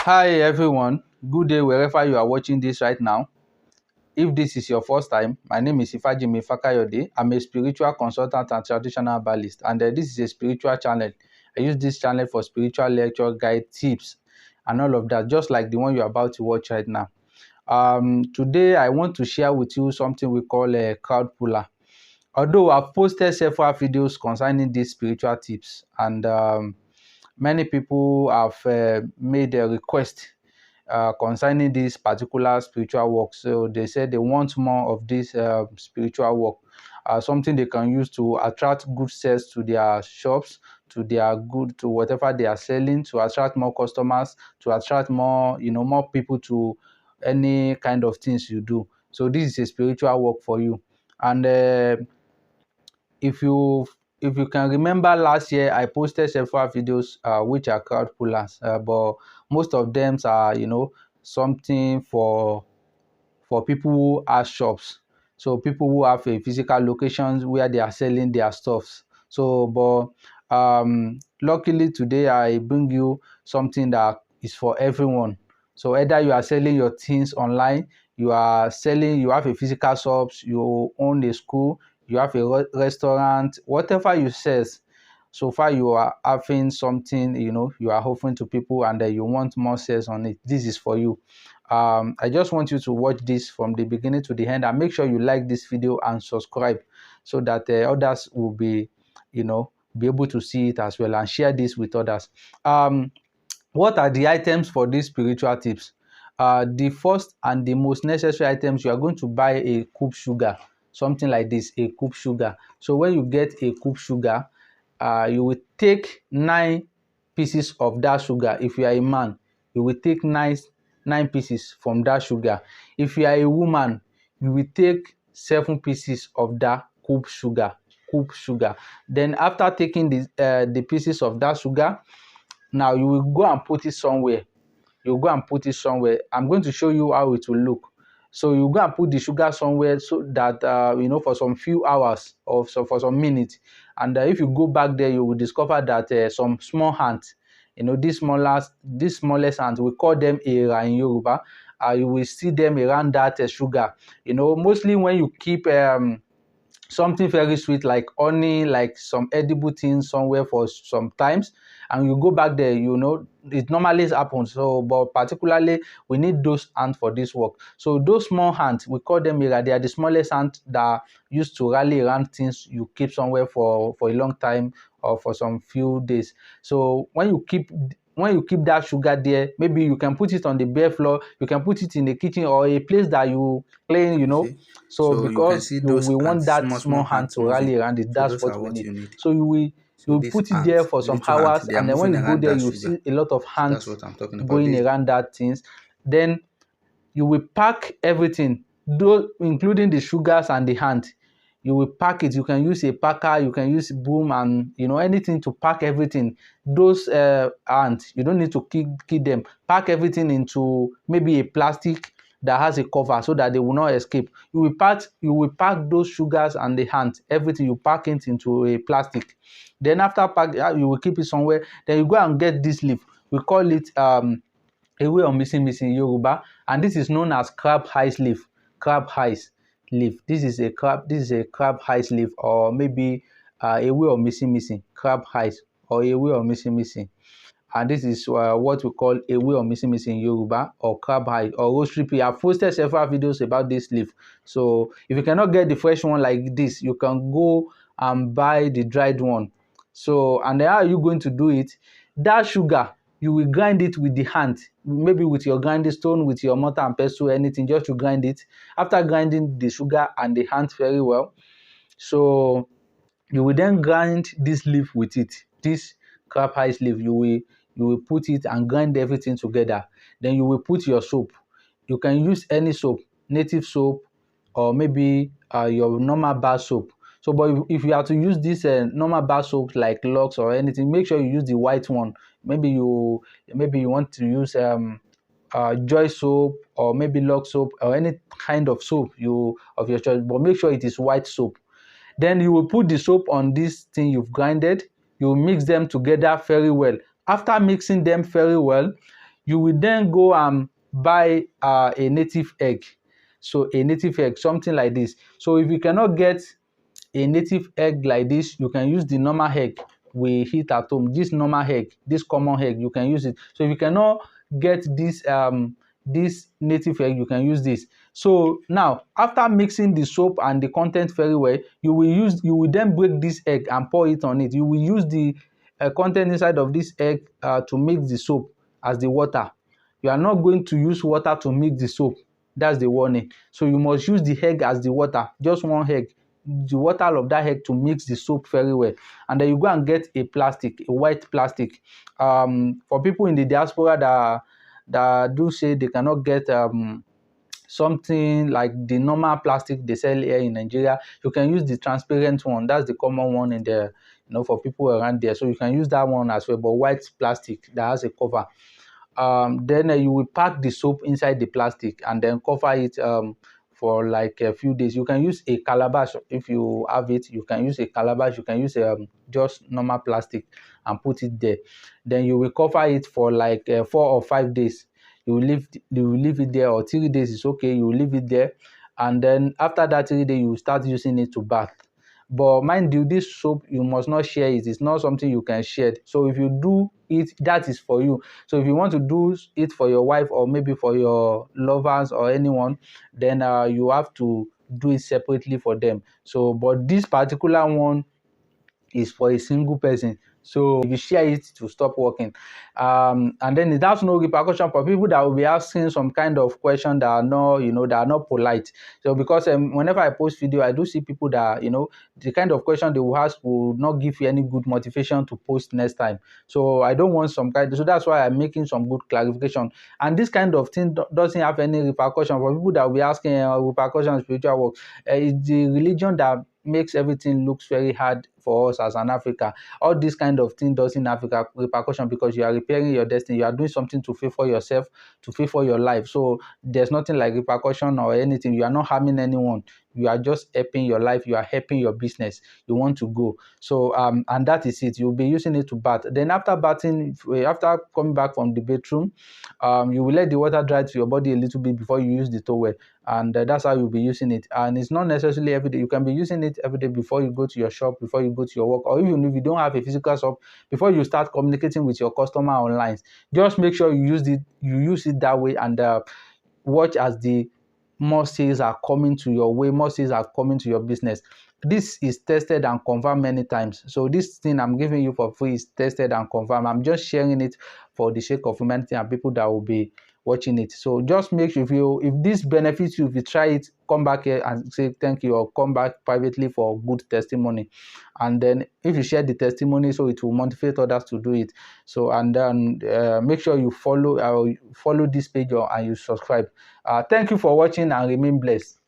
Hi everyone, good day wherever you are watching this right now. If this is your first time, my name is Ifajimi Fakayode. I'm a spiritual consultant and traditional herbalist, and this is a spiritual channel. I use this channel for spiritual lecture, guide, tips, and all of that, just like the one you're about to watch right now. Today, I want to share with you something we call a crowd puller. Although I've posted several videos concerning these spiritual tips, and many people have made a request concerning this particular spiritual work. So they said they want more of this spiritual work, something they can use to attract good sales to their shops, to whatever they are selling, to attract more customers, to attract more, more people to any kind of things you do. So this is a spiritual work for you. And if you if you can remember, last year I posted several videos which are crowd pullers, but most of them are something for people who have shops, so people who have a physical locations where they are selling their stuffs. So but luckily today I bring you something that is for everyone. So either you are selling your things online, you have a physical shops, you own a school, you have a restaurant, whatever you sell, so far you are having something, you are offering to people, and you want more sales on it, this is for you. I just want you to watch this from the beginning to the end, and make sure you like this video and subscribe, so that others will be able to see it as well, and share this with others. What are the items for these spiritual tips? The first and the most necessary items, you are going to buy a cube sugar, something like this, a cube sugar. So when you get a cube sugar, you will take 9 pieces of that sugar. If you are a man, you will take nine pieces from that sugar. If you are a woman, you will take 7 pieces of that cube sugar. Then after taking the pieces of that sugar, now you will go and put it somewhere. I'm going to show you how it will look. So you go and put the sugar somewhere, so that for some few hours or so, for some minutes. And if you go back there, you will discover that some small ants, these smallest ants, we call them era in Yoruba. You will see them around that sugar. Mostly when you keep something very sweet like honey, like some edible things somewhere for some times, and you go back there, it normally happens. So but particularly we need those ants for this work. So those small ants, we call them mira, they are the smallest ants that used to rally around things you keep somewhere for a long time, or for some few days. So when you keep that sugar there, maybe you can put it on the bare floor, you can put it in the kitchen, or a place that you clean, Okay, so so you can because see those we want ants, that small small small hand ants to moving. rally around it, So that's those what are we what need. you need. So So you these put it there ants, for the some little ants, hours, they are and then when moving you go around there, that you see sugar. a lot of So that's ants what I'm talking about. going This around that things. Then you will pack everything, though including the sugars and the ant. You will pack it. You can use a packer, you can use boom, and anything to pack everything. Those ants, you don't need to keep them. Pack everything into maybe a plastic that has a cover, so that they will not escape. You will pack those sugars and the ant, everything, you pack it into a plastic. Then after pack, you will keep it somewhere. Then you go and get this leaf. We call it Ewe or missing Yoruba, and this is known as crab hides leaf. Crab hides leaf. This is a crab hides leaf, or maybe Ewe or missing crab hides, or Ewe or missing. And this is what we call Ewe or missing Yoruba, or crab hide, or rosary pea. I've posted several videos about this leaf. So if you cannot get the fresh one like this, you can go and buy the dried one. So, and then how are you going to do it? That sugar, you will grind it with the hand, maybe with your grinding stone, with your mortar and pestle, anything, just to grind it. After grinding the sugar and the hand very well, so you will then grind this leaf with it. This crab ice leaf, you will put it and grind everything together. Then you will put your soap. You can use any soap, native soap, or maybe your normal bar soap. So but if you have to use this normal bar soap like Lux or anything, make sure you use the white one. Maybe you want to use Joy soap, or maybe Lux soap, or any kind of soap you of your choice, but make sure it is white soap. Then you will put the soap on this thing you've grinded. You will mix them together very well. After mixing them very well, You will then go and buy a native egg. So a native egg, something like this. So if you cannot get a native egg like this, you can use the normal egg we eat at home. This normal egg, this common egg, you can use it. So if you cannot get this native egg, you can use this. So now, after mixing the soap and the content very well, you will then break this egg and pour it on it. You will use the content inside of this egg to mix the soap as the water. You are not going to use water to mix the soap. That's the warning. So you must use the egg as the water, just one egg, the water of that egg to mix the soap very well. And then you go and get a white plastic. For people in the diaspora that do say they cannot get something like the normal plastic they sell here in Nigeria, you can use the transparent one. That's the common one in the, for people around there. So you can use that one as well, but white plastic that has a cover. Then you will pack the soap inside the plastic and then cover it for like a few days. You can use a calabash if you have it. You can use a calabash. You can use just normal plastic and put it there. Then you will cover it for like 4 or 5 days. You will leave it there, or 3 days is okay. You will leave it there, and then after that 3 days, you will start using it to bath. But mind you, this soap, you must not share it. It's not something you can share. So if you do it, that is for you. So if you want to do it for your wife or maybe for your lovers or anyone, then you have to do it separately for them. So, but this particular one is for a single person. So if you share it to stop working, and then it has no repercussion for people that will be asking some kind of question that are not, that are not polite. So because whenever I post video, I do see people that, the kind of question they will ask will not give you any good motivation to post next time. So I don't want some kind. So that's why I'm making some good clarification. And this kind of thing doesn't have any repercussion for people that will be asking repercussion in spiritual work. It's the religion that makes everything looks very hard for us as an Africa. All this kind of thing doesn't have repercussion because you are repairing your destiny. You are doing something to favor yourself, to favor your life. So there's nothing like repercussion or anything. You are not harming anyone. You are just helping your life. You are helping your business. You want to go. So and that is it. You'll be using it to bath. Then after bathing, after coming back from the bathroom, you will let the water dry to your body a little bit before you use the towel, and that's how you'll be using it. And it's not necessarily every day. You can be using it every day before you go to your shop, before you go to your work, or even if you don't have a physical shop, before you start communicating with your customer online. Just make sure you use it that way, and watch as the more sales are coming to your way, more sales are coming to your business. This is tested and confirmed many times. So this thing I'm giving you for free is tested and confirmed. I'm just sharing it for the sake of humanity and people that will be watching it. So just make sure if this benefits you, if you try it, come back here and say thank you, or come back privately for good testimony. And then if you share the testimony, so it will motivate others to do it. So and then make sure you follow this page and you subscribe. Thank you for watching and remain blessed.